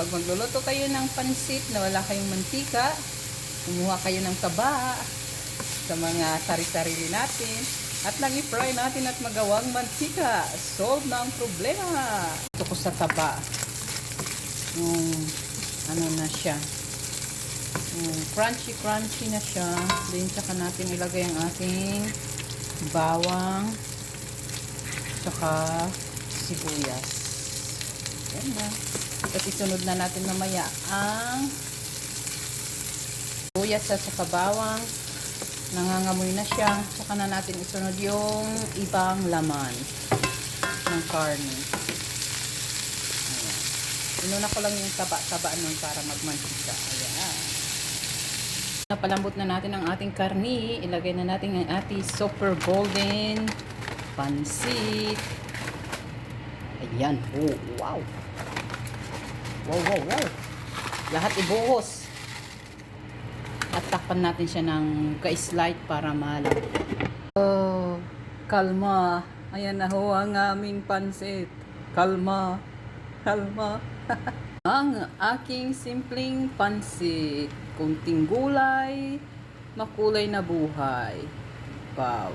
Pag magluluto kayo ng pansit na wala kayong mantika, kumuha kayo ng taba sa mga sari-sarili natin at lang i-fry natin at magawang mantika. Solve na ang problema. Ito ko sa taba. Ano na siya. Crunchy na siya. Then tsaka natin ilagay ang ating bawang tsaka sibuyas. Yan na. Tapos isunod na natin mamaya ang sibuyas at saka bawang. Nangangamoy na siya. Saka na natin isunod yung ibang laman ng karne. Ayan. Inuna ko lang yung taba-taba nun para magmantika. Ayan. Napalambot na natin ang ating karne. Ilagay na natin ang ating super golden pansit. Ayan. Oh, wow. Wow. Lahat ibuhos. At takpan natin siya ng ka-slide para malam. Oh, kalma. Ayan na ho ang aming pansit. Kalma. Ang aking simpleng pansit. Kunting gulay, makulay na buhay. Wow.